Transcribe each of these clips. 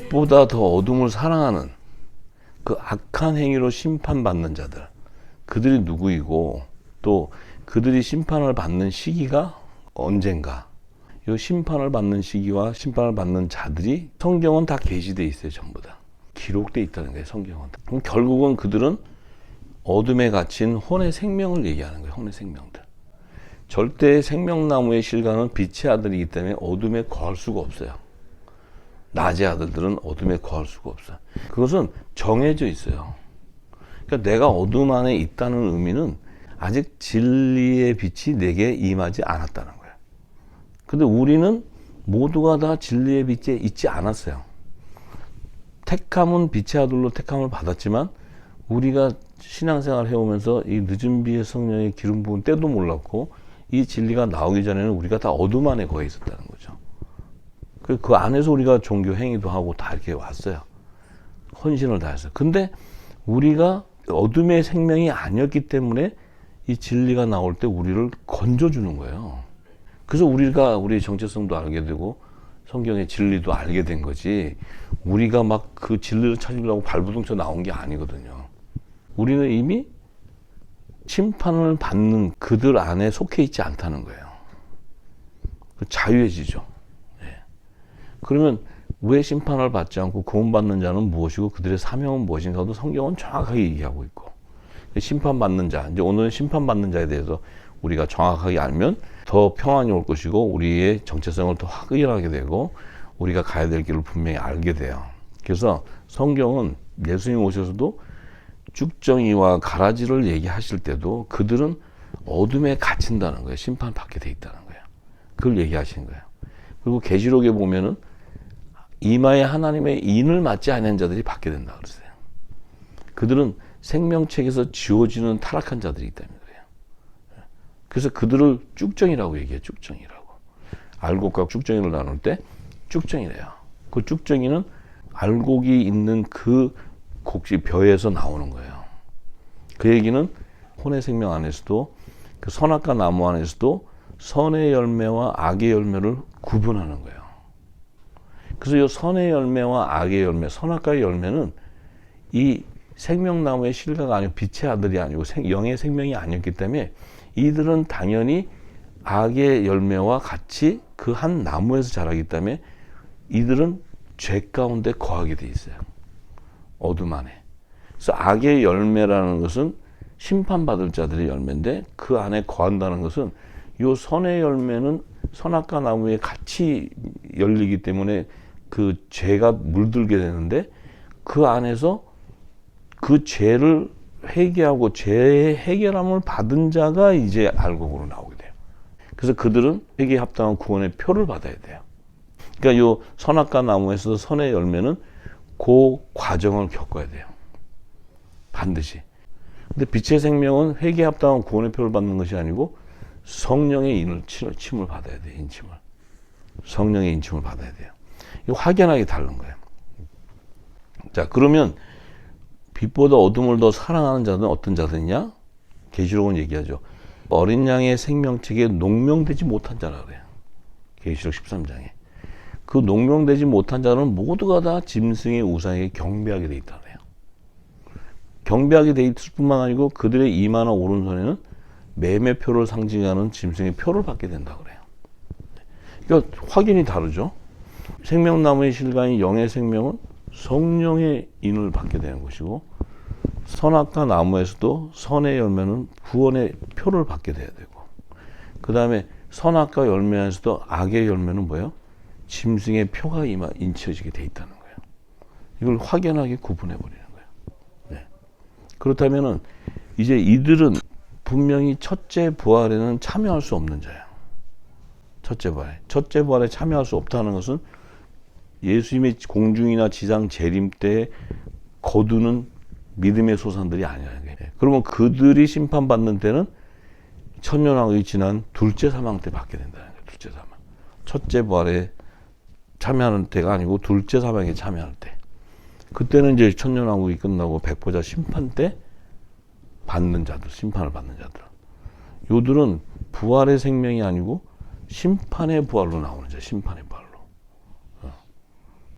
빛보다 더 어둠을 사랑하는 그 악한 행위로 심판받는 자들, 그들이 누구이고 또 그들이 심판을 받는 시기가 언젠가, 이 심판을 받는 시기와 심판을 받는 자들이 성경은 다 계시되어 있어요. 전부 다 기록되어 있다는 거예요. 성경은. 그럼 결국은 그들은 어둠에 갇힌 혼의 생명을 얘기하는 거예요. 혼의 생명들. 절대 생명나무의 실과는 빛의 아들이기 때문에 어둠에 거할 수가 없어요. 낮의 아들들은 어둠에 거할 수가 없어요. 그것은 정해져 있어요. 그러니까 내가 어둠 안에 있다는 의미는 아직 진리의 빛이 내게 임하지 않았다는 거예요. 근데 우리는 모두가 다 진리의 빛에 있지 않았어요. 택함은 빛의 아들로 택함을 받았지만 우리가 신앙생활 해오면서 이 늦은 비의 성령의 기름 부은 때도 몰랐고 이 진리가 나오기 전에는 우리가 다 어둠 안에 거해 있었다는 거죠. 그 안에서 우리가 종교 행위도 하고 다 이렇게 왔어요. 헌신을 다했어요. 근데 우리가 어둠의 생명이 아니었기 때문에 이 진리가 나올 때 우리를 건져주는 거예요. 그래서 우리가 우리의 정체성도 알게 되고 성경의 진리도 알게 된 거지, 우리가 막 그 진리를 찾으려고 발부둥쳐 나온 게 아니거든요. 우리는 이미 심판을 받는 그들 안에 속해 있지 않다는 거예요. 자유해지죠. 네. 그러면 왜 심판을 받지 않고 구원받는 자는 무엇이고 그들의 사명은 무엇인가도 성경은 정확하게 얘기하고 있고, 심판받는 자, 이제 오늘은 심판받는 자에 대해서 우리가 정확하게 알면 더 평안이 올 것이고 우리의 정체성을 더 확인하게 되고 우리가 가야 될 길을 분명히 알게 돼요. 그래서 성경은 예수님 오셔서도 쭉정이와 가라지를 얘기하실 때도 그들은 어둠에 갇힌다는 거예요. 심판받게 돼 있다는 거예요. 그걸 얘기하시는 거예요. 그리고 계시록에 보면은 이마에 하나님의 인을 맞지 않은 자들이 받게 된다 그러세요. 그들은 생명책에서 지워지는 타락한 자들이 있다는 거예요. 그래서 그들을 쭉정이라고 얘기해요. 쭉정이라고. 알곡과 쭉정이를 나눌 때 쭉정이래요. 그 쭉정이는 알곡이 있는 그 곡지 벼에서 나오는 거예요. 그 얘기는 혼의 생명 안에서도 그 선악과 나무 안에서도 선의 열매와 악의 열매를 구분하는 거예요. 그래서 이 선의 열매와 악의 열매, 선악과의 열매는 이 생명나무의 실과가 아니고 빛의 아들이 아니고 영의 생명이 아니었기 때문에 이들은 당연히 악의 열매와 같이 그 한 나무에서 자라기 때문에 이들은 죄 가운데 거하게 돼 있어요. 어둠 안에. 그래서 악의 열매라는 것은 심판받을 자들의 열매인데 그 안에 거한다는 것은 이 선의 열매는 선악과 나무에 같이 열리기 때문에 그 죄가 물들게 되는데 그 안에서 그 죄를 회개하고 죄의 해결함을 받은 자가 이제 알곡으로 나오게 돼요. 그래서 그들은 회개에 합당한 구원의 표를 받아야 돼요. 그러니까 이 선악과 나무에서 선의 열매는 그 과정을 겪어야 돼요. 반드시. 근데 빛의 생명은 회개에 합당한 구원의 표를 받는 것이 아니고 성령의 침을 받아야 돼요. 인침을. 성령의 인침을 받아야 돼요. 이거 확연하게 다른 거예요. 자, 그러면 빛보다 어둠을 더 사랑하는 자는 어떤 자들이냐? 계시록은 얘기하죠. 어린 양의 생명책에 농명되지 못한 자라 그래요. 계시록 13장에. 그 농명되지 못한 자는 모두가 다 짐승의 우상에게 경배하게 돼 있다 그래요. 경배하게 돼 있을 뿐만 아니고 그들의 이마나 오른손에는 매매표를 상징하는 짐승의 표를 받게 된다 그래요. 그러니까 확연히 다르죠. 생명나무의 실과인 영의 생명은 성령의 인을 받게 되는 것이고, 선악과 나무에서도 선의 열매는 구원의 표를 받게 돼야 되고, 그 다음에 선악과 열매에서도 악의 열매는 뭐예요? 짐승의 표가 인치어지게 돼 있다는 거예요. 이걸 확연하게 구분해 버리는 거예요. 네. 그렇다면은 이제 이들은 분명히 첫째 부활에는 참여할 수 없는 자예요. 첫째 부활에 참여할 수 없다는 것은 예수님의 공중이나 지상 재림 때 거두는 믿음의 소산들이 아니라는 거예요. 그러면 그들이 심판받는 때는 천년왕국이 지난 둘째 사망 때 받게 된다는 거예요. 둘째 사망. 첫째 부활에 참여하는 때가 아니고 둘째 사망에 참여할 때. 그때는 이제 천년왕국이 끝나고 백보자 심판 때 받는 자들, 심판을 받는 자들. 요들은 부활의 생명이 아니고 심판의 부활로 나오는 자, 심판의 부활로.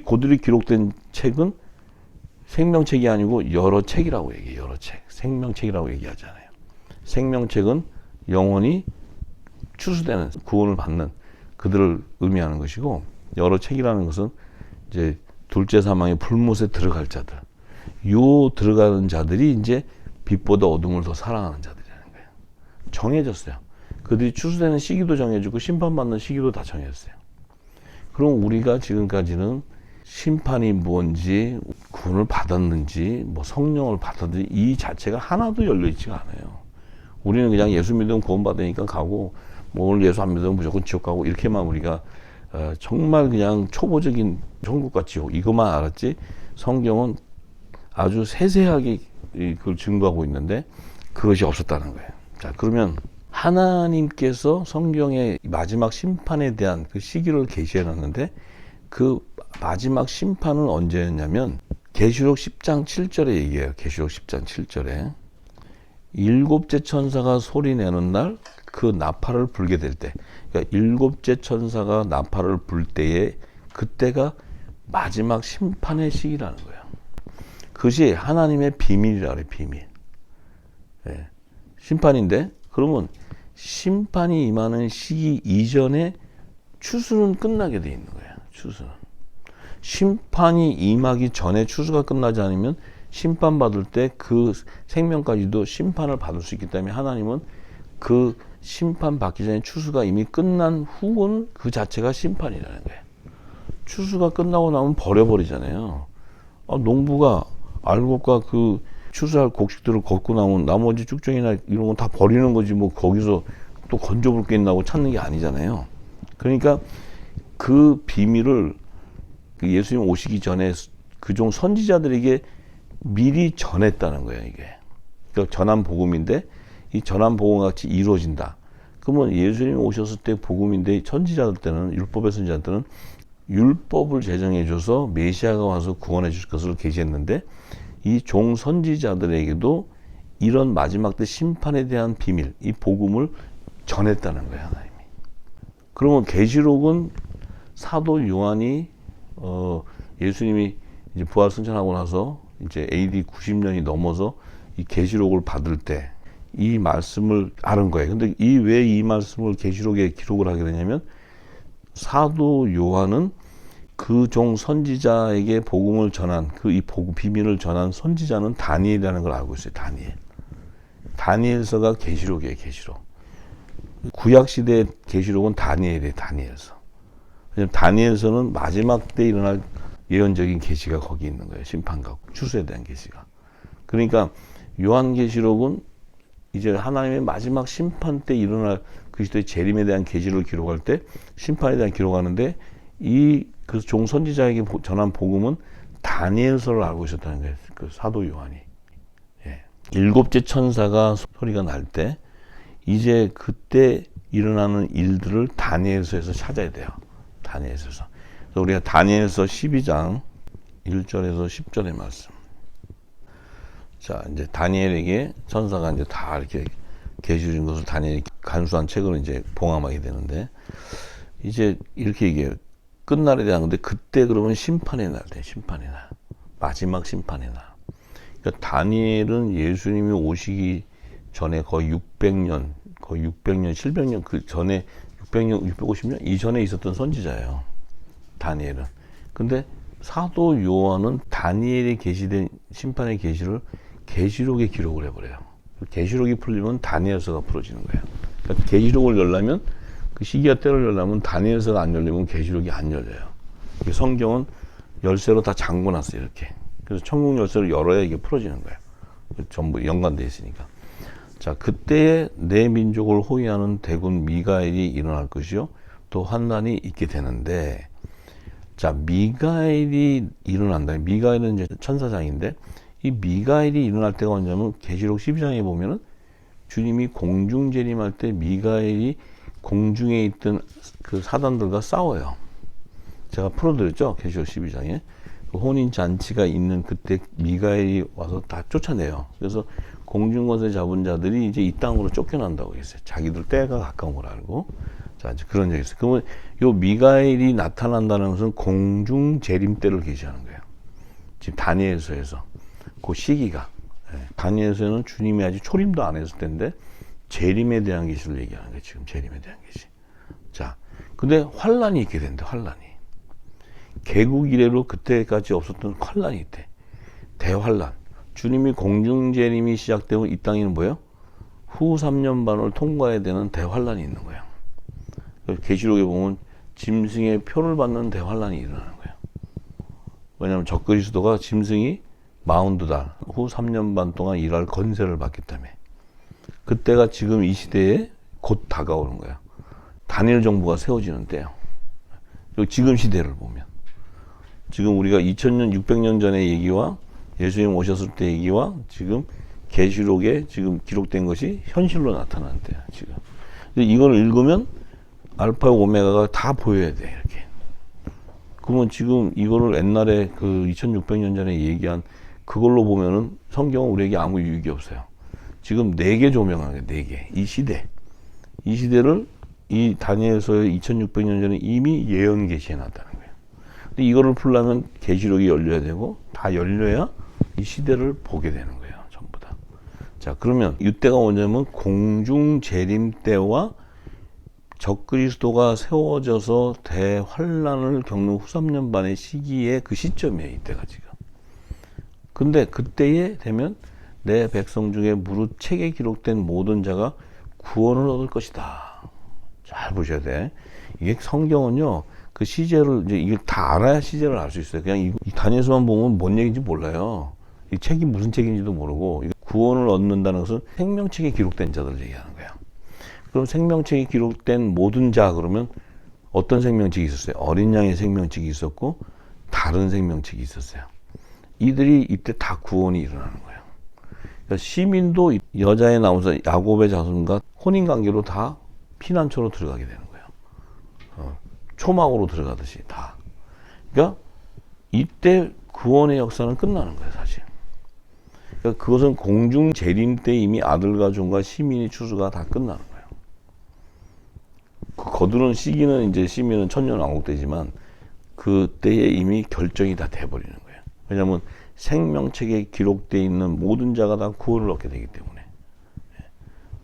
그들이 기록된 책은 생명책이 아니고 여러 책이라고 얘기해요. 여러 책. 생명책이라고 얘기하잖아요. 생명책은 영원히 추수되는, 구원을 받는 그들을 의미하는 것이고, 여러 책이라는 것은 이제 둘째 사망의 불못에 들어갈 자들, 요 들어가는 자들이 이제 빛보다 어둠을 더 사랑하는 자들이라는 거예요. 정해졌어요. 그들이 추수되는 시기도 정해지고 심판받는 시기도 다 정해졌어요. 그럼 우리가 지금까지는 심판이 뭔지, 구원을 받았는지, 뭐 성령을 받았는지 이 자체가 하나도 열려있지가 않아요. 우리는 그냥 예수 믿으면 구원받으니까 가고, 뭐 오늘 예수 안 믿으면 무조건 지옥 가고, 이렇게만 우리가 정말 그냥 초보적인 천국과 지옥 이것만 알았지, 성경은 아주 세세하게 그걸 증거하고 있는데 그것이 없었다는 거예요. 자, 그러면 하나님께서 성경의 마지막 심판에 대한 그 시기를 계시해 놨는데, 그 마지막 심판은 언제였냐면 계시록 10장 7절에 얘기해요. 계시록 10장 7절에 일곱째 천사가 소리 내는 날 그 나팔을 불게 될 때, 그러니까 일곱째 천사가 나팔을 불 때에 그때가 마지막 심판의 시기라는 거예요. 그것이 하나님의 비밀이라 그래요. 비밀. 예. 심판인데, 그러면 심판이 임하는 시기 이전에 추수는 끝나게 돼 있는 거예요. 추수는. 심판이 임하기 전에 추수가 끝나지 않으면 심판받을 때 그 생명까지도 심판을 받을 수 있기 때문에, 하나님은 그 심판받기 전에 추수가 이미 끝난 후는 그 자체가 심판이라는 거예요. 추수가 끝나고 나면 버려버리잖아요. 농부가 알곡과 그 추수할 곡식들을 걷고 나면 나머지 쭉정이나 이런 건 다 버리는 거지, 뭐 거기서 또 건져볼 게 있나고 찾는 게 아니잖아요. 그러니까 그 비밀을 예수님 오시기 전에 그종 선지자들에게 미리 전했다는 거예요. 이게 그러니까 전한 복음인데, 이 전한 복음 같이 이루어진다. 그러면 예수님이 오셨을 때 복음인데, 선지자들 때는, 율법의 선지자들 때는 율법을 제정해 줘서 메시아가 와서 구원해 줄 것을 계시했는데, 이 종 선지자들에게도 이런 마지막 때 심판에 대한 비밀, 이 복음을 전했다는 거예요, 하나님이. 그러면 계시록은 사도 요한이 예수님이 이제 부활 승천하고 나서 이제 AD 90년이 넘어서 이 계시록을 받을 때 이 말씀을 아는 거예요. 근데 왜 이 말씀을 계시록에 기록을 하게 되냐면, 사도 요한은 그 종 선지자에게 복음을 전한, 그 이 복음 비밀을 전한 선지자는 다니엘이라는 걸 알고 있어요. 다니엘서가 계시록이에요. 계시록. 구약 시대 계시록은 다니엘이에요. 다니엘서. 왜냐면 다니엘서는 마지막 때 일어날 예언적인 계시가 거기 있는 거예요. 심판과 추수에 대한 계시가. 그러니까 요한계시록은 이제 하나님의 마지막 심판 때 일어날 그리스도의 재림에 대한 계시를 기록할 때 심판에 대한 기록하는데, 이 그 종 선지자에게 전한 복음은 다니엘서를 알고 있었다는 거예요. 그 사도 요한이. 예. 일곱째 천사가 소리가 날 때 이제 그때 일어나는 일들을 다니엘서에서 찾아야 돼요. 다니엘서에서. 그래서 우리가 다니엘서 12장 1절에서 10절의 말씀. 자, 이제 다니엘에게 천사가 이제 다 이렇게 계시 준 것을 다니엘이 간수한 책을 이제 봉함하게 되는데, 이제 이렇게 얘기해요. 끝날에 대한 건데, 그때 그러면 심판의 날 돼. 심판의 날. 마지막 심판의 날. 그러니까 다니엘은 예수님이 오시기 전에 거의 600년, 700년 그 전에 600년, 650년 이전에 있었던 선지자예요. 다니엘은. 근데 사도 요한은 다니엘이 계시된 심판의 계시를 계시록에 기록을 해버려요. 계시록이 풀리면 다니엘서가 풀어지는 거예요. 그러니까 계시록을 열려면, 그 시기와 때를 열려면 다니엘서가 안 열리면 계시록이 안 열려요. 성경은 열쇠로 다 잠궈놨어요. 이렇게. 그래서 천국 열쇠를 열어야 이게 풀어지는 거예요. 전부 연관되어 있으니까. 자, 그때에 내 민족을 호위하는 대군 미가엘이 일어날 것이요, 또 환난이 있게 되는데, 자, 미가엘이 일어난다. 미가엘은 이제 천사장인데, 이 미가엘이 일어날 때가 언제냐면 계시록 12장에 보면은 주님이 공중 재림할 때 미가엘이 공중에 있던 그 사단들과 싸워요. 제가 풀어드렸죠. 계시록 12장에. 그 혼인 잔치가 있는 그때 미가엘이 와서 다 쫓아내요. 그래서 공중권세 잡은 자들이 이제 이 땅으로 쫓겨난다고 했어요. 자기들 때가 가까운 걸 알고. 자, 이제 그런 얘기 있어요. 그러면 요 미가엘이 나타난다는 것은 공중 재림 때를 계시하는 거예요. 지금 다니엘서에서 그 시기가, 다니엘서에는 주님이 아직 초림도 안 했을 때인데 재림에 대한 계시를 얘기하는 거예요. 지금 재림에 대한 계시. 자, 근데 환란이 있게 된다. 환란이. 개국 이래로 그때까지 없었던 환란이 있대. 대환란. 주님이 공중 재림이 시작되고 이 땅에는 뭐예요? 후 3년 반을 통과해야 되는 대환란이 있는 거예요. 계시록에 보면 짐승의 표를 받는 대환란이 일어나는 거예요. 왜냐하면 적그리스도가 짐승이 40달 후 3년 반 동안 일할 건세를 받기 때문에 그때가 지금 이 시대에 곧 다가오는 거예요. 다니엘 정부가 세워지는 때요. 지금 시대를 보면 지금 우리가 2000년 600년 전의 얘기와 예수님 오셨을 때 얘기와 지금 계시록에 지금 기록된 것이 현실로 나타나는 때야 지금. 이걸 읽으면 알파 오메가가 다 보여야 돼 이렇게. 그러면 지금 이거를 옛날에 그 2600년 전에 얘기한 그걸로 보면은 성경은 우리에게 아무 유익이 없어요. 지금 4개 조명하는 거예요. 4개. 이 시대를 이 다니엘서의 2600년 전에 이미 예언 계시해 놨다는 거예요. 근데 이거를 풀려면 계시록이 열려야 되고 다 열려야 이 시대를 보게 되는 거예요. 전부 다. 자, 그러면 이때가 뭐냐면 공중 재림 때와 적그리스도가 세워져서 대환란을 겪는 후 3년 반의 시기에 그 시점이에요. 이때가 지금. 근데 그때에 되면 내 백성 중에 무릇 책에 기록된 모든 자가 구원을 얻을 것이다. 잘 보셔야 돼. 이게 성경은요, 그 시제를 이제 이걸 다 알아야 시제를 알 수 있어요. 그냥 이 다니엘서만 보면 뭔 얘기인지 몰라요. 이 책이 무슨 책인지도 모르고 구원을 얻는다는 것은 생명책에 기록된 자들을 얘기하는 거예요. 그럼 생명책에 기록된 모든 자 그러면 어떤 생명책이 있었어요? 어린 양의 생명책이 있었고 다른 생명책이 있었어요. 이들이 이때 다 구원이 일어나는 거예요. 그러니까 시민도 여자에 나오면서 야곱의 자손과 혼인관계로 다 피난처로 들어가게 되는 거예요. 초막으로 들어가듯이 다. 그러니까 이때 구원의 역사는 끝나는 거예요, 사실. 그러니까 그것은 공중 재림 때 이미 아들과 종과 시민의 추수가 다 끝나는 거예요. 그 거두는 시기는 이제 시민은 천년왕국되지만 그때에 이미 결정이 다 돼버리는 거예요. 왜냐하면 생명책에 기록되어 있는 모든 자가 다 구원을 얻게 되기 때문에.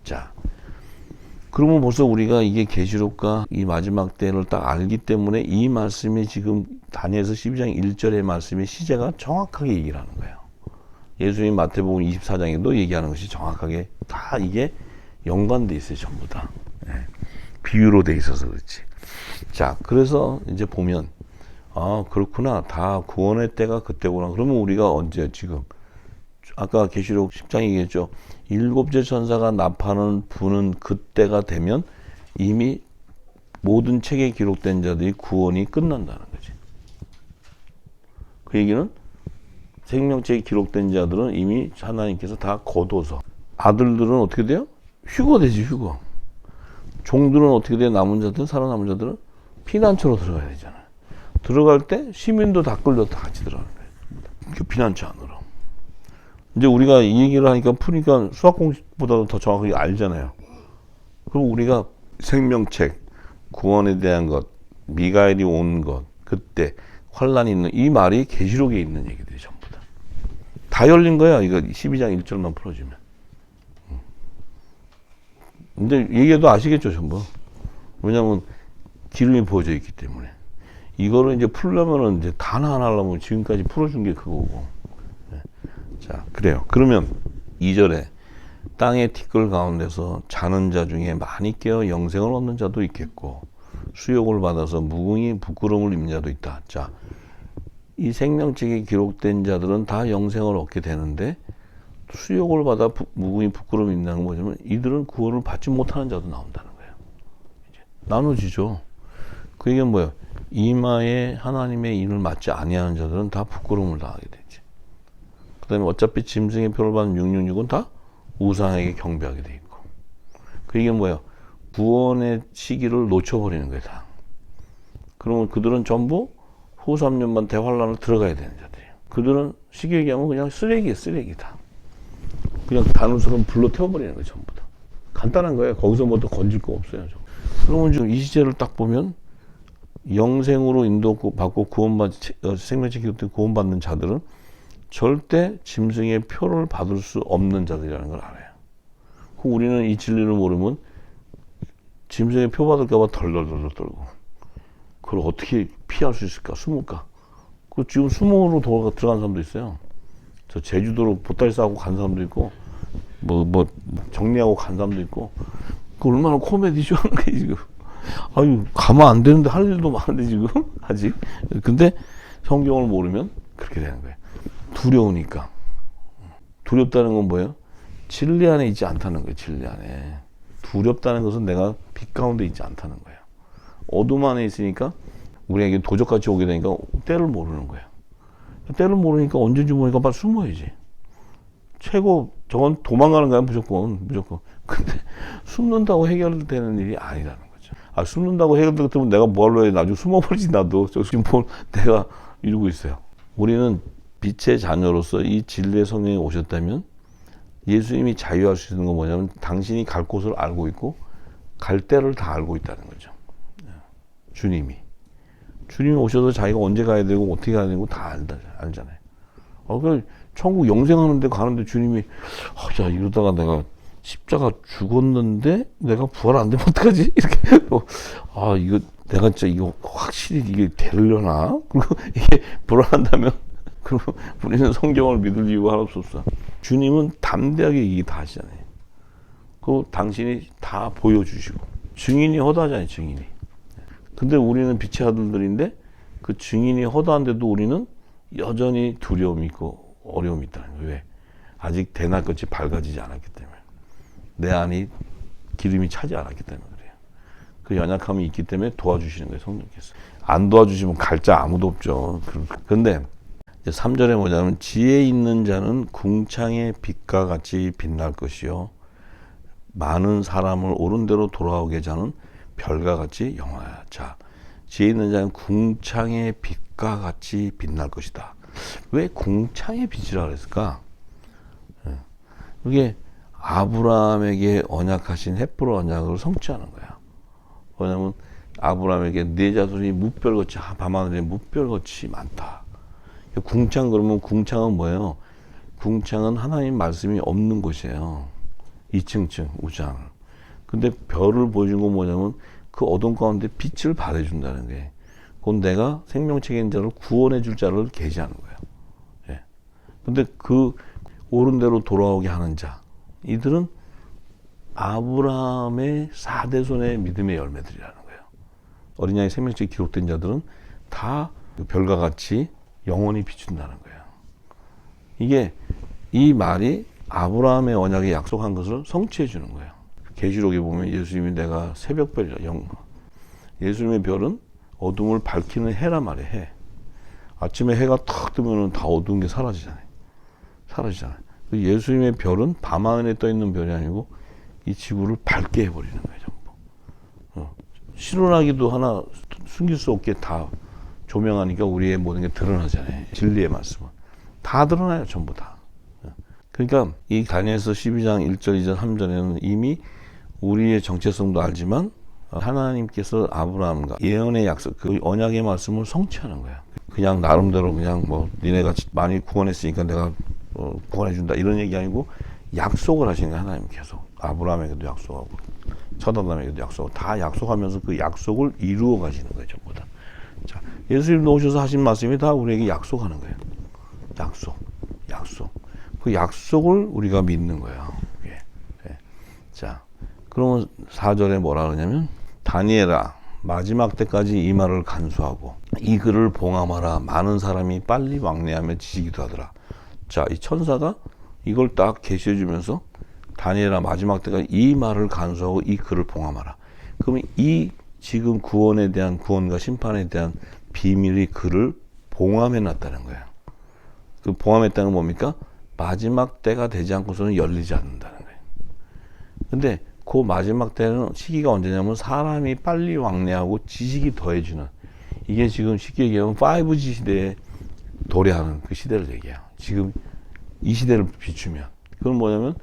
자, 그러면 벌써 우리가 이게 계시록과 이 마지막 때를 딱 알기 때문에 이 말씀이 지금 다니엘서 12장 1절의 말씀의 시제가 정확하게 얘기를 하는 거예요. 예수님 마태복음 24장에도 얘기하는 것이 정확하게 다 이게 연관돼 있어요. 전부 다. 비유로 돼 있어서 그렇지. 자, 그래서 이제 보면 아, 그렇구나. 다 구원의 때가 그때구나. 그러면 우리가 언제 지금 아까 계시록 10장 얘기했죠. 7째 천사가 나팔을 부는 그때가 되면 이미 모든 책에 기록된 자들이 구원이 끝난다는 거지. 그 얘기는 생명책에 기록된 자들은 이미 하나님께서 다 거둬서 아들들은 어떻게 돼요? 휴거 되지, 휴거. 종들은 어떻게 돼요? 남은 자들은, 살아남은 자들은 피난처로 들어가야 되잖아요. 들어갈 때 시민도 다 끌려 다 같이 들어가는 거예요. 그 피난처 안으로. 이제 우리가 이 얘기를 하니까 푸니까 수학 공식보다도 더 정확하게 알잖아요. 그럼 우리가 생명책, 구원에 대한 것, 미가엘이 온 것, 그때 환란이 있는 이 말이 계시록에 있는 얘기들이 전부 다. 다 열린 거야. 이거 12장 1절만 풀어주면. 이제 얘기해도 아시겠죠, 전부. 왜냐면 기름이 부어져 있기 때문에. 이거를 이제 풀려면은 이제 단 하나 하려면 지금까지 풀어준 게 그거고. 자, 그래요. 그러면 2절에 땅의 티끌 가운데서 자는 자 중에 많이 깨어 영생을 얻는 자도 있겠고 수욕을 받아서 무궁히 부끄러움을 입는 자도 있다. 자, 이 생명책에 기록된 자들은 다 영생을 얻게 되는데 수욕을 받아 무궁히 부끄러움을 입는다는 건 뭐냐면 이들은 구원을 받지 못하는 자도 나온다는 거예요. 이제 나눠지죠. 그 얘기는 뭐예요? 이마에 하나님의 인을 맞지 아니하는 자들은 다 부끄러움을 당하게 되지. 그 다음에 어차피 짐승의 표를 받는 666은 다 우상에게 경배하게 돼 있고. 그 얘기는 뭐예요? 구원의 시기를 놓쳐버리는 거예요, 다. 그러면 그들은 전부 후 3년만 대환란을 들어가야 되는 자들이에요. 그들은 쉽게 얘기하면 그냥 쓰레기예요, 쓰레기다. 그냥 단순한 불로 태워버리는 거예요, 전부 다. 간단한 거예요. 거기서 뭐 또 건질 거 없어요. 그러면 지금 이 시제를 딱 보면 영생으로 인도받고 생명체 기록 때 구원받는 자들은 절대 짐승의 표를 받을 수 없는 자들이라는 걸 알아요. 우리는 이 진리를 모르면 짐승의 표 받을까봐 덜덜덜 떨고, 그걸 어떻게 피할 수 있을까? 숨을까? 그 지금 수모로 들어간 사람도 있어요. 저 제주도로 보따리 싸고 간 사람도 있고, 정리하고 간 사람도 있고, 그 얼마나 코미디죠, 그게 지금. 아유, 가면 안 되는데 할 일도 많은데 지금, 아직. 근데 성경을 모르면 그렇게 되는 거예요. 두려우니까. 두렵다는 건 뭐예요? 진리 안에 있지 않다는 거예요, 진리 안에. 두렵다는 것은 내가 빛 가운데 있지 않다는 거예요. 어둠 안에 있으니까 우리에게 도적같이 오게 되니까 때를 모르는 거예요. 때를 모르니까 언제인지 모르니까 빨리 숨어야지. 저건 도망가는 거야, 무조건. 근데 숨는다고 해결되는 일이 아니라는 거죠. 숨는다고 해결되면 내가 뭐 하려고 해. 나중에 숨어버리지, 나도. 지금 내가 이러고 있어요. 우리는 빛의 자녀로서 이 진리의 성령이 오셨다면 예수님이 자유할 수 있는 건 뭐냐면 당신이 갈 곳을 알고 있고 갈 때를 다 알고 있다는 거죠. 주님이 오셔서 자기가 언제 가야 되고 어떻게 가야 되고 다 알잖아요. 천국 영생하는데 가는데 주님이 야, 이러다가 내가 십자가 죽었는데 내가 부활 안 되면 어떡하지? 이렇게 이거 내가 진짜 이거 확실히 이게 되려나? 그리고 이게 불안한다면 그럼 우리는 성경을 믿을 이유가 하나도 없어. 주님은 담대하게 얘기 다 하시잖아요. 그 당신이 다 보여주시고 증인이 허다하잖아요, 증인이. 근데 우리는 빛의 아들들인데 그 증인이 허다한데도 우리는 여전히 두려움이 있고 어려움이 있다는 거예요. 왜? 아직 대낮같이 밝아지지 않았기 때문에. 내 안이 기름이 차지 않았기 때문에 그래요. 그 연약함이 있기 때문에 도와주시는 거예요, 성령께서. 안 도와주시면 갈 자 아무도 없죠. 그런데 3절에 뭐냐면 지혜 있는 자는 궁창의 빛과 같이 빛날 것이요 많은 사람을 옳은 대로 돌아오게 하는 별과 같이 영화야. 자, 지혜 있는 자는 궁창의 빛과 같이 빛날 것이다. 왜 궁창의 빛이라 그랬을까? 이게 아브라함에게 언약하신 헷불 언약을 성취하는 거야. 왜냐하면 아브라함에게 네 자손이 무별같이 밤하늘에 무별같이 많다. 궁창 그러면 궁창은 뭐예요? 궁창은 하나님 말씀이 없는 곳이에요. 이층층 우장. 근데 별을 보여준 건 뭐냐면 그 어둠 가운데 빛을 발해준다는 게, 그건 내가 생명책에 있는 자를 구원해 줄 자를 계시하는 거예요. 예. 근데 그 옳은 대로 돌아오게 하는 자, 이들은 아브라함의 4대손의 믿음의 열매들이라는 거예요. 어린 양의 생명책에 기록된 자들은 다 별과 같이 영원히 비춘다는 거예요. 이게 이 말이 아브라함의 언약에 약속한 것을 성취해 주는 거예요. 계시록에 보면 예수님이 내가 새벽별이라 예수님의 별은 어둠을 밝히는 해란 말이에요. 해. 아침에 해가 탁 뜨면 다 어두운 게 사라지잖아요. 예수님의 별은 밤하늘에 떠 있는 별이 아니고 이 지구를 밝게 해버리는 거예요, 전부. 실존하기도 하나 숨길 수 없게 다 조명하니까 우리의 모든 게 드러나잖아요. 진리의 말씀은 다 드러나요, 전부 다. 그러니까 이 다니엘서 12장 1절, 2절, 3절에는 이미 우리의 정체성도 알지만 하나님께서 아브라함과 예언의 약속, 그 언약의 말씀을 성취하는 거야. 그냥 나름대로 그냥 니네가 많이 구원했으니까 내가 구원해준다 이런 얘기 아니고 약속을 하시는 거야. 하나님 계속 아브라함에게도 약속하고 첫 아담에게도 약속하고 다 약속하면서 그 약속을 이루어 가시는 거예요, 전부 다. 자, 예수님도 오셔서 하신 말씀이 다 우리에게 약속하는 거예요. 약속. 그 약속을 우리가 믿는 거예요. 예. 자, 그러면 4절에 뭐라 그러냐면 다니엘아 마지막 때까지 이 말을 간수하고 이 글을 봉함하라. 많은 사람이 빨리 왕래하며 지지기도 하더라. 자, 이 천사가 이걸 딱 계시해 주면서 다니엘아 마지막 때까지 이 말을 간수하고 이 글을 봉함하라. 그러면 이 지금 구원에 대한, 구원과 심판에 대한 비밀이 글을 봉함해 놨다는 거예요. 그 봉함했다는 건 뭡니까? 마지막 때가 되지 않고서는 열리지 않는다는 거예요. 근데 그 마지막 때는 시기가 언제냐면 사람이 빨리 왕래하고 지식이 더해지는, 이게 지금 쉽게 얘기하면 5G 시대에 도래하는 그 시대를 얘기해요. 지금 이 시대를 비추면 그건 뭐냐면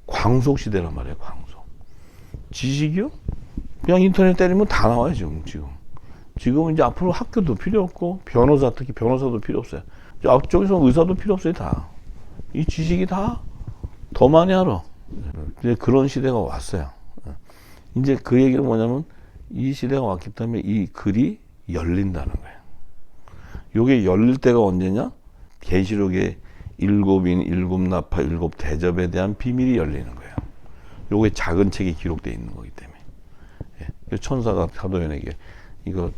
광속 시대란 말이에요. 광속. 지식이요? 그냥 인터넷 때리면 다 나와요, 지금은 이제 앞으로 학교도 필요 없고, 변호사, 특히 변호사도 필요 없어요. 앞쪽에서 의사도 필요 없어요, 다. 이 지식이 다 더 많이 알아. 이제 그런 시대가 왔어요. 이제 그 얘기는 뭐냐면, 이 시대가 왔기 때문에 이 글이 열린다는 거예요. 요게 열릴 때가 언제냐? 계시록의 일곱인, 일곱나파, 일곱대접에 대한 비밀이 열리는 거예요. 요게 작은 책에 기록되어 있는 거기 때문에. 예. 천사가 사도연에게 이거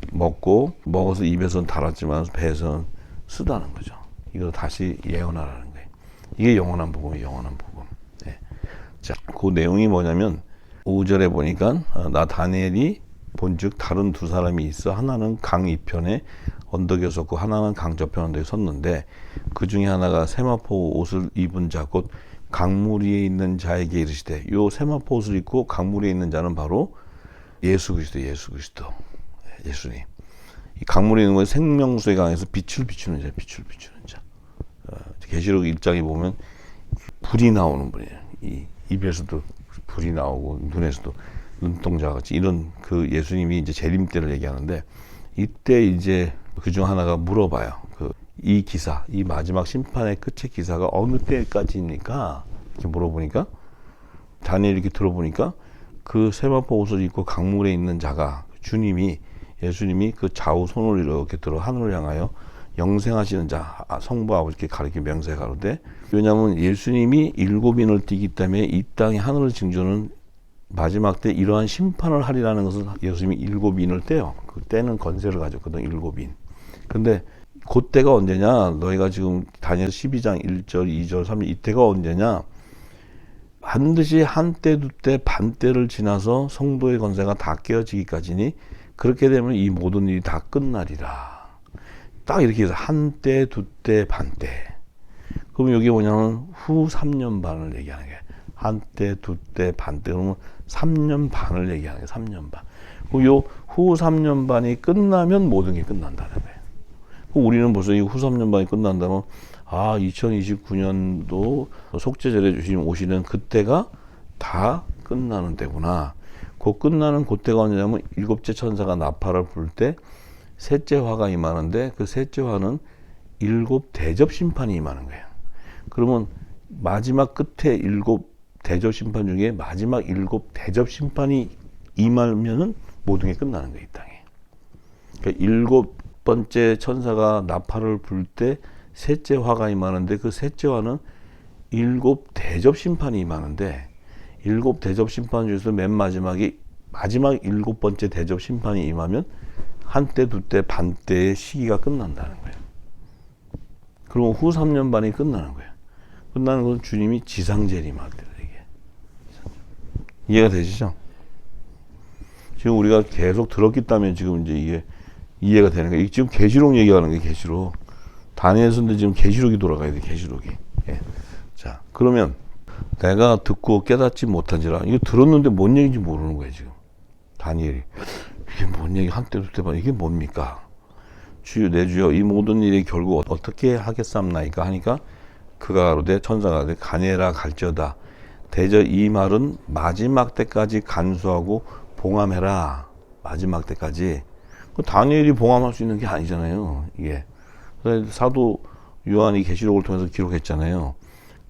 먹어서 입에선 달았지만 배에선 쓰다는 거죠. 이거 다시 예언하라는 거예요. 이게 영원한 복음이에요, 영원한 복음. 예. 자, 그 내용이 뭐냐면 5절에 보니까 나 다니엘이 본즉 다른 두 사람이 있어 하나는 강 이편에 언덕에 섰고 하나는 강 저편 언덕에 섰는데 그 중에 하나가 세마포 옷을 입은 자 곧 강물 위에 있는 자에게 이르시되 요 세마포 옷을 입고 강물 위에 있는 자는 바로 예수 그리스도 예수님. 이 강물에 있는 건 생명수의 강에서 빛을 비추는 자. 계시록 1장에 보면 불이 나오는 분이에요. 이 입에서도 불이 나오고 눈에서도 눈동자 같이 이런 그 예수님이 이제 재림 때를 얘기하는데 이때 이제 그중 하나가 물어봐요. 이 기사, 이 마지막 심판의 끝의 기사가 어느 때까지입니까? 이렇게 물어보니까 다니엘이 이렇게 들어보니까 그 세마포 옷을 입고 강물에 있는 자가 예수님이 그 좌우 손을 이렇게 들어 하늘을 향하여 영생하시는 자 성부 아버지께 가리켜 명세 가로되 왜냐하면 예수님이 일곱인을 띠기 때문에 이 땅에 하늘을 징조는 마지막 때 이러한 심판을 하리라는 것을 예수님이 일곱인을 떼요. 그 때는 건세를 가졌거든, 일곱인. 근데 그때가 언제냐? 너희가 지금 다니엘 12장 1절, 2절, 3절 이때가 언제냐? 반드시 한때, 두때, 반때를 지나서 성도의 건세가 다 깨어지기까지니 그렇게 되면 이 모든 일이 다 끝나리라. 딱 이렇게 해서 한때, 두때, 반때. 그럼 여기 뭐냐면 후 3년 반을 얘기하는 거예요. 한때, 두때, 반때. 그러면 3년 반을 얘기하는 거예요. 3년 반. 그럼 요 후 3년 반이 끝나면 모든 게 끝난다는 거예요. 우리는 벌써 이 후 3년 반이 끝난다면 2029년도 속죄절에 주님 오시는 그때가 다 끝나는 때구나. 그 끝나는 그때가 언제냐면 일곱째 천사가 나팔을 불 때 셋째 화가 임하는데 그 셋째 화는 일곱 대접 심판이 임하는 거예요. 그러면 마지막 끝에 일곱 대접 심판 중에 마지막 일곱 대접 심판이 임하면은 모든 게 끝나는 거예요, 이 땅에. 그러니까 일곱 번째 천사가 나팔을 불 때 셋째 화가 임하는데 그 셋째 화는 일곱 대접 심판이 임하는데 일곱 대접 심판 중에서 맨 마지막 일곱 번째 대접 심판이 임하면 한때, 두때, 반때의 시기가 끝난다는 거예요. 그리고 후 3년 반이 끝나는 거예요. 끝나는 것은 주님이 지상재림할 때다, 이게. 이해가 되시죠? 지금 우리가 계속 들었기 때문에 지금 이제 이게 이해가 되는 거예요. 지금 계시록 얘기하는 거예요, 계시록. 다니엘서인데 지금 계시록이 돌아가야 돼, 계시록이. 예. 자, 그러면 내가 듣고 깨닫지 못한지라 이거 들었는데 뭔 얘기인지 모르는 거예요, 지금. 다니엘이. 이게 뭔 얘기 한때 두때 봐. 이게 뭡니까? 주여 내 주여 이 모든 일이 결국 어떻게 하겠삼나이까 하니까 그가 가로되 천사가 가로되 가내라 갈지어다. 대저 이 말은 마지막 때까지 간수하고 봉함해라. 마지막 때까지. 다니엘이 봉함할 수 있는 게 아니잖아요, 이게. 사도 요한이 계시록을 통해서 기록했잖아요.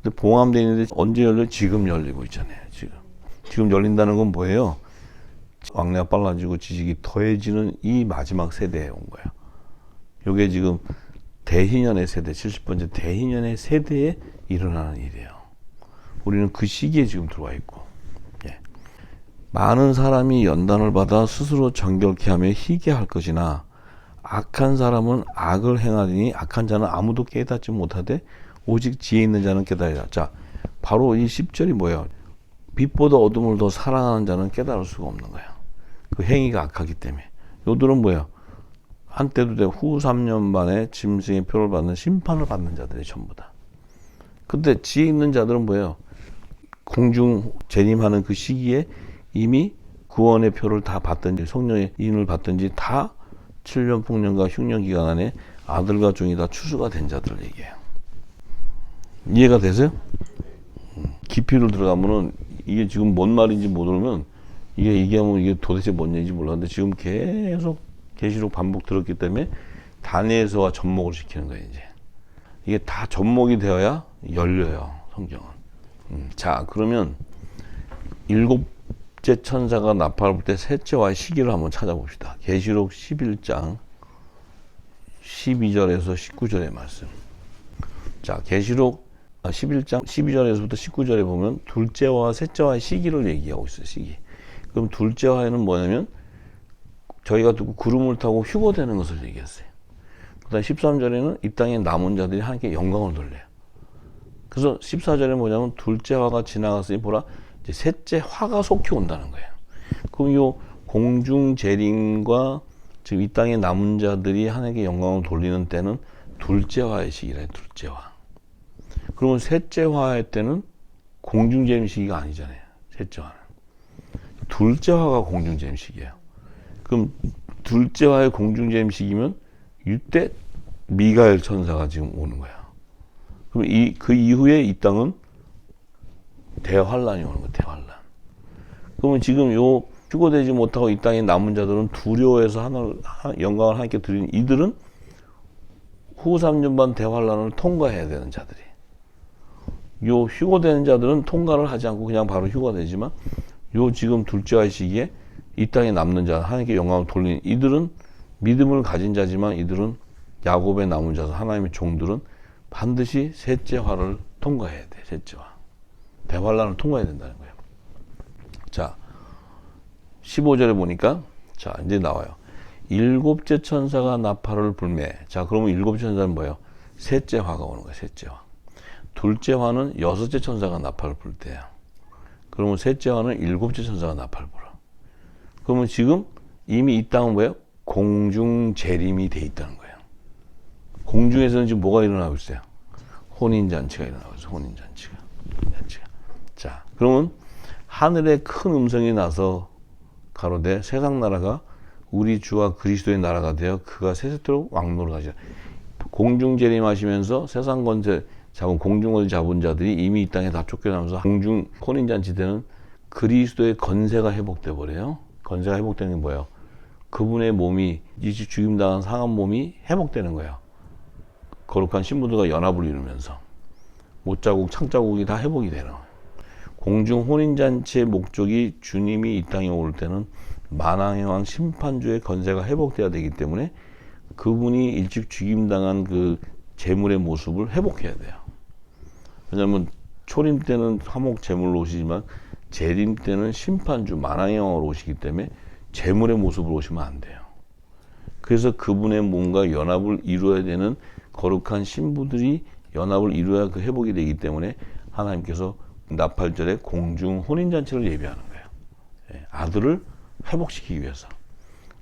근데 봉함되어 있는데 언제 열려? 지금 열리고 있잖아요, 지금 열린다는 건 뭐예요? 왕래가 빨라지고 지식이 더해지는 이 마지막 세대에 온 거야. 요게 지금 대희년의 세대, 70번째 대희년의 세대에 일어나는 일이에요. 우리는 그 시기에 지금 들어와 있고. 예. 많은 사람이 연단을 받아 스스로 정결케 하며 희게 할 것이나 악한 사람은 악을 행하니 악한 자는 아무도 깨닫지 못하되 오직 지혜 있는 자는 깨달으리라. 자, 바로 이 10절이 뭐예요? 빛보다 어둠을 더 사랑하는 자는 깨달을 수가 없는 거야. 그 행위가 악하기 때문에. 요들은 뭐예요? 한때도 돼 후 3년 만에 짐승의 표를 받는 심판을 받는 자들이 전부 다. 근데 지혜 있는 자들은 뭐예요? 공중 재림하는 그 시기에 이미 구원의 표를 다 받든지 성령의 인을 받든지 다 7년 풍년과 흉년 기간 안에 아들과 종이 다 추수가 된 자들을 얘기해요. 이해가 되세요? 깊이로 들어가면은 이게 지금 뭔 말인지 모르면 이게 얘기하면 이게 도대체 뭔 얘기인지 몰랐는데 지금 계속 계시록 반복 들었기 때문에 다니엘서와 접목을 시키는 거예요. 이제 이게 다 접목이 되어야 열려요, 성경은. 자, 그러면 일곱째 천사가 나팔을 불 때 셋째와의 시기를 한번 찾아봅시다. 계시록 11장 12절에서 19절의 말씀. 자, 계시록 11장 12절에서부터 19절에 보면 둘째와 셋째와의 시기를 얘기하고 있어요. 시기. 그럼 둘째와는 뭐냐면 저희가 듣고 구름을 타고 휴거되는 것을 얘기했어요. 그 다음에 13절에는 이 땅에 남은 자들이 하나님께 영광을 돌려요. 그래서 14절에 뭐냐면 둘째 화가 지나갔으니 보라 이제 셋째 화가 속히 온다는 거예요. 그럼 요 공중 재림과 지금 이 땅에 남은 자들이 하나님께 영광을 돌리는 때는 둘째 화의 시기래요. 둘째 화. 그러면 셋째 화의 때는 공중 재림 시기가 아니잖아요. 셋째 화는. 둘째 화가 공중 재림 시기예요. 그럼 둘째 화의 공중 재림 시기면 이때 미가엘 천사가 지금 오는 거야. 그럼 그 이후에 이 땅은 대환란이 오는 거야. 대환란. 그러면 지금 요 휴거되지 못하고 이 땅에 남은 자들은 두려워해서 영광을 하나님께 드리는 이들은 후 3년반 대환란을 통과해야 되는 자들이. 요 휴거되는 자들은 통과를 하지 않고 그냥 바로 휴거되지만 요 지금 둘째의 시기에 이 땅에 남는 자, 하나님께 영광을 돌리는 이들은 믿음을 가진 자지만 이들은 야곱의 남은 자서 하나님의 종들은 반드시 셋째 화를 통과해야 돼. 셋째 화. 대환란을 통과해야 된다는 거예요. 자, 15절에 보니까 자, 이제 나와요. 일곱째 천사가 나팔을 불매. 자, 그러면 일곱째 천사는 뭐예요? 셋째 화가 오는 거예요. 셋째 화. 둘째 화는 여섯째 천사가 나팔을 불 때예요. 그러면 셋째 화는 일곱째 천사가 나팔을 불어. 그러면 지금 이미 이 땅은 뭐예요? 공중 재림이 돼 있다는 거예요. 공중에서는 지금 뭐가 일어나고 있어요? 혼인잔치가 일어나고 있어요. 혼인잔치가. 자, 그러면 하늘에 큰 음성이 나서 가로되 세상 나라가 우리 주와 그리스도의 나라가 되어 그가 세세토록 왕노를 하시라. 공중 재림하시면서 세상 권세 잡은 공중을 잡은 자들이 이미 이 땅에 다 쫓겨나면서 공중 혼인잔치 때는 그리스도의 건세가 회복돼 버려요. 건세가 회복되는 게 뭐예요? 그분의 몸이 일찍 죽임당한 상한 몸이 회복되는 거예요. 거룩한 신부들과 연합을 이루면서 못자국, 창자국이 다 회복이 되는 거예요. 공중 혼인잔치의 목적이 주님이 이 땅에 올 때는 만왕의 왕 심판주의 건세가 회복돼야 되기 때문에 그분이 일찍 죽임당한 그 재물의 모습을 회복해야 돼요. 왜냐하면 초림 때는 화목 재물로 오시지만 재림 때는 심판주 만왕의 왕으로 오시기 때문에 재물의 모습으로 오시면 안 돼요. 그래서 그분의 몸과 연합을 이루어야 되는 거룩한 신부들이 연합을 이루어야 그 회복이 되기 때문에 하나님께서 나팔절에 공중 혼인잔치를 예비하는 거예요. 아들을 회복시키기 위해서.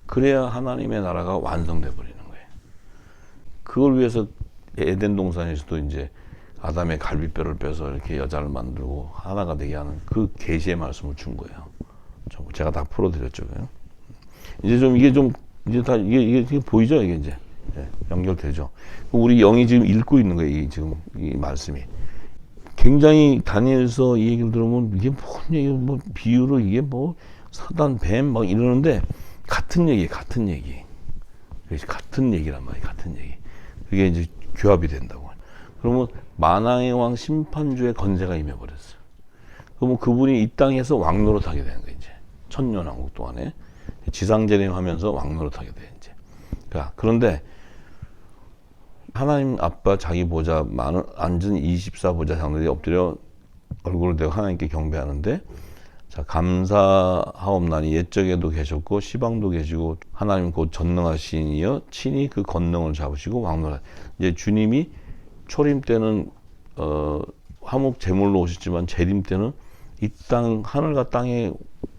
그래야 하나님의 나라가 완성돼 버리는 거예요. 그걸 위해서 에덴 동산에서도 이제 아담의 갈비뼈를 빼서 이렇게 여자를 만들고 하나가 되게 하는 그 계시의 말씀을 준 거예요. 제가 다 풀어드렸죠. 이제 좀 이게 좀 이제 다 이게 보이죠? 이게 이제 연결되죠. 우리 영이 지금 읽고 있는 거예요. 이 지금 이 말씀이 굉장히 다니엘서 이 얘기를 들으면 이게 뭔 얘기, 뭐 비유로 이게 뭐 사단, 뱀 막 이러는데 같은 얘기. 같은 얘기란 말이에요. 같은 얘기. 그게 이제 규합이 된다고. 그러면 만왕의 왕 심판주의 건세가 임해버렸어요. 그러면 그분이 이 땅에서 왕노릇하게 되는 거예요. 이제 천년왕국 동안에 지상재림하면서 왕노릇하게 돼요. 이제. 그런데 하나님 아빠 자기 보좌 앉은 24보좌 장들이 엎드려 얼굴을 대고 하나님께 경배하는데 자, 감사하옵나니 옛적에도 계셨고 시방도 계시고 하나님 곧 전능하시니여 친히 그 권능을 잡으시고 왕노라. 이제 주님이 초림 때는 화목 제물로 오셨지만 재림 때는 이 땅 하늘과 땅의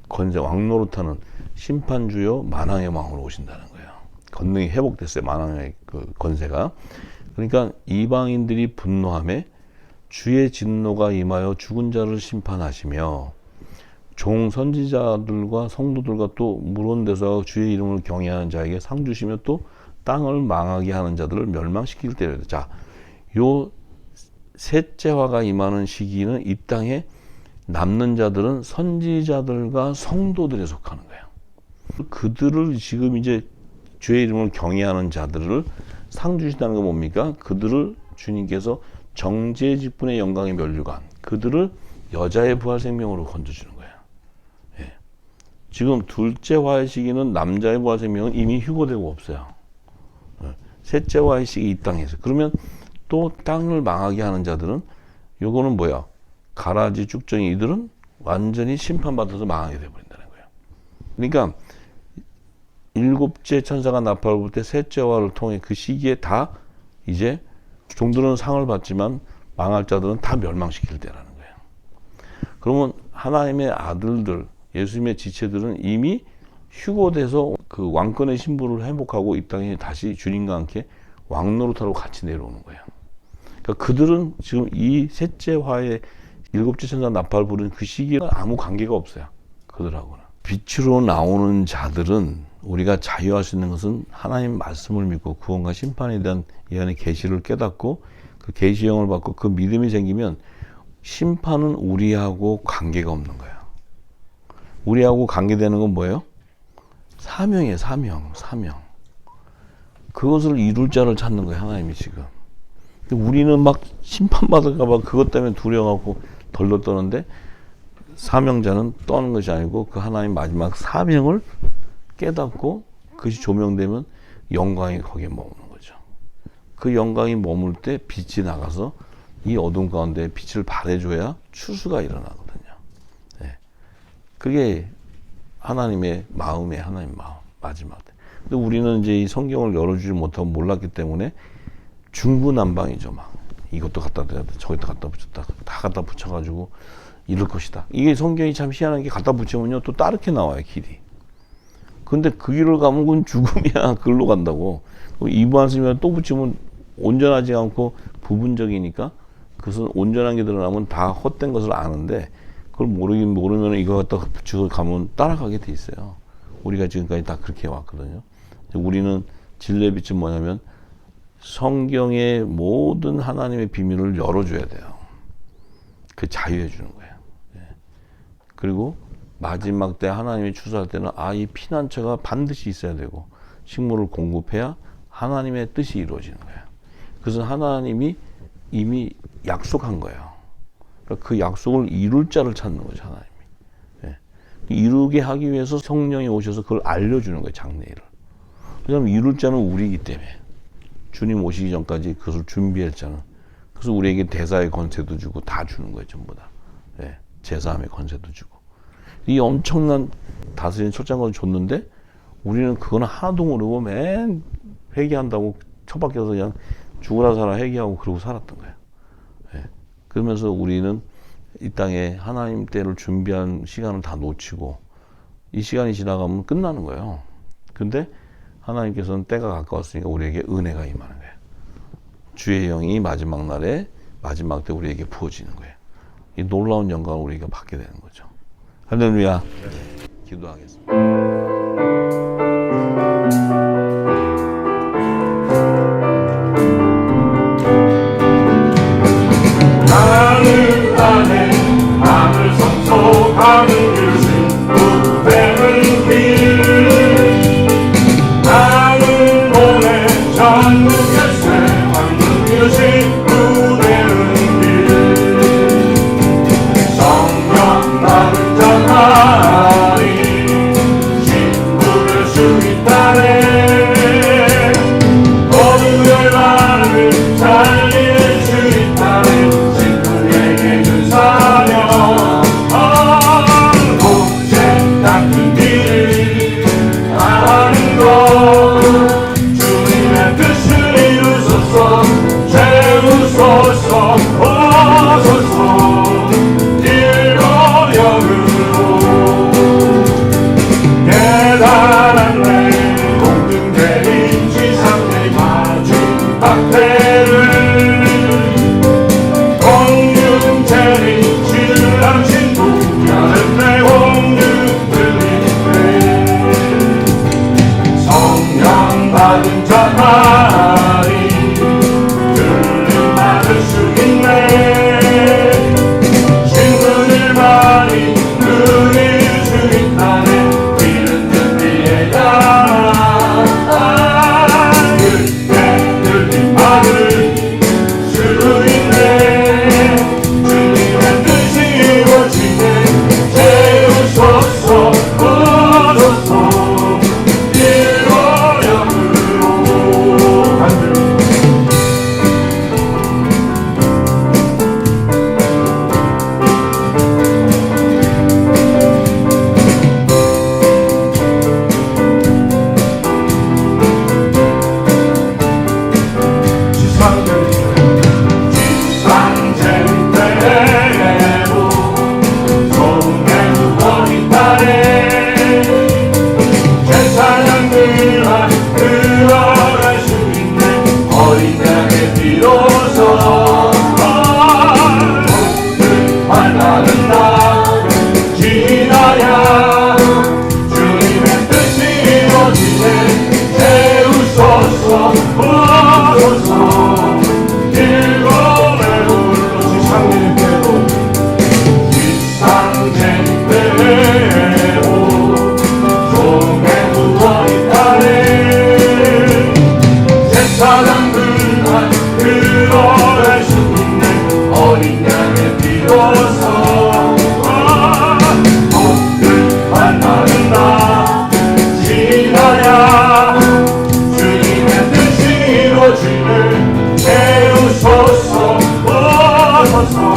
건세 왕노릇하는 심판주요 만왕의 왕으로 오신다는 거예요. 권능이 회복됐어요. 만왕의 그 건세가. 그러니까 이방인들이 분노하며 주의 진노가 임하여 죽은 자를 심판하시며 종 선지자들과 성도들과 또 물온 데서 주의 이름을 경외하는 자에게 상 주시며 또 땅을 망하게 하는 자들을 멸망시킬 때예요. 자, 요 셋째 화가 임하는 시기는 이 땅에 남는 자들은 선지자들과 성도들에 속하는 거예요. 그들을 지금 이제 주의 이름을 경외하는 자들을 상 주신다는 건 뭡니까? 그들을 주님께서 정죄 직분의 영광의 면류관, 그들을 여자의 부활 생명으로 건져주는 거예요. 예. 지금 둘째 화의 시기는 남자의 부활 생명은 이미 휴고되고 없어요. 예. 셋째 화의 시기 이 땅에서. 그러면 또 땅을 망하게 하는 자들은 요거는 뭐야? 가라지 쭉정이 이들은 완전히 심판받아서 망하게 되어버린다는 거예요. 그러니까 일곱째 천사가 나팔을 불 때 셋째 화를 통해 그 시기에 다 이제 종들은 상을 받지만 망할 자들은 다 멸망시킬 때라는 거예요. 그러면 하나님의 아들들, 예수님의 지체들은 이미 휴고돼서 그 왕권의 신부를 회복하고 이 땅에 다시 주님과 함께 왕노릇하러 같이 내려오는 거예요. 그러니까 그들은 지금 이 셋째 화에 일곱째 천사 나팔을 부르는 그 시기에 아무 관계가 없어요. 그들하고는. 빛으로 나오는 자들은 우리가 자유할 수 있는 것은 하나님 말씀을 믿고 구원과 심판에 대한 이 안의 계시를 깨닫고 그 계시형을 받고 그 믿음이 생기면 심판은 우리하고 관계가 없는 거예요. 우리하고 관계되는 건 뭐예요? 사명이에요. 사명. 그것을 이룰 자를 찾는 거예요. 하나님이 지금. 우리는 막 심판받을까 봐 그것 때문에 두려워하고 덜덜 떠는데 사명자는 떠는 것이 아니고 그 하나님 마지막 사명을 깨닫고 그것이 조명되면 영광이 거기에 머무는 거죠. 그 영광이 머물 때 빛이 나가서 이 어둠 가운데 빛을 발해줘야 추수가 일어나거든요. 네. 그게 하나님의 마음이에요. 하나님 마음 마지막 때. 근데 우리는 이제 이 성경을 열어주지 못하고 몰랐기 때문에 중구난방이죠. 막 이것도 갖다 대야 돼, 저것도 갖다 붙였다, 다 갖다 붙여가지고 이럴 것이다. 이게 성경이 참 희한한 게 갖다 붙이면요 또 다르게 나와요 길이. 근데 그 길을 가면 그건 죽음이야. 글로 간다고. 이 말씀이면 또 붙이면 온전하지 않고 부분적이니까 그것은 온전한 게 드러나면 다 헛된 것을 아는데 그걸 모르면 이거 갖다 붙이고 가면 따라가게 돼 있어요. 우리가 지금까지 다 그렇게 해왔거든요. 우리는 진리의 빛은 뭐냐면 성경의 모든 하나님의 비밀을 열어줘야 돼요. 그 자유해 주는 거예요. 그리고 마지막 때 하나님이 추수할 때는 이 피난처가 반드시 있어야 되고 식물을 공급해야 하나님의 뜻이 이루어지는 거예요. 그것은 하나님이 이미 약속한 거예요. 그러니까 그 약속을 이룰 자를 찾는 거죠. 하나님이. 이루게 하기 위해서 성령이 오셔서 그걸 알려주는 거예요. 장래일을. 왜냐하면 이룰 자는 우리이기 때문에 주님 오시기 전까지 그것을 준비할 자는 그래서 우리에게 대사의 권세도 주고 다 주는 거예요. 전부 다. 제사함의 권세도 주고 이 엄청난 다스린 철장권을 줬는데 우리는 그거는 하나도 모르고 맨 회개한다고 처박혀서 그냥 죽으라 살아 회개하고 그러고 살았던 거예요. 그러면서 우리는 이 땅에 하나님 때를 준비한 시간을 다 놓치고 이 시간이 지나가면 끝나는 거예요. 근데 하나님께서는 때가 가까웠으니까 우리에게 은혜가 임하는 거예요. 주의 영이 마지막 날에 마지막 때 우리에게 부어지는 거예요. 이 놀라운 영광을 우리가 받게 되는 거죠. 할렐루야. 기도하겠습니다. 하늘 안에 하늘 성소하는 유신 우대는 길 하늘 모래 전국 열쇠 황금 유신 우대는 길 성령 받은 자하리 신부를 주기 따래 모든 열반을 살리는 주기 따래 신부에게 그 사명 복제 닦은 길 하는 것 주님의 뜻을 이루소서 채우소서 오소서 일거령으로 깨달은 내 공등대인 지상의 마중 박대를 공중체리 신랑 신부 여름의 홍육들인데 성령 받은 자만이 들림 받을 수 있네 신분을 받은 오소서 일곱의 울로지 장님께도 뒷상쟁대로 종에 누워있다네 제사장들만 그러할 수 있는 어린 양의 비로소 복을 만나는 날 지나야 주님의 뜻이 이루어지는 배우소서 오소서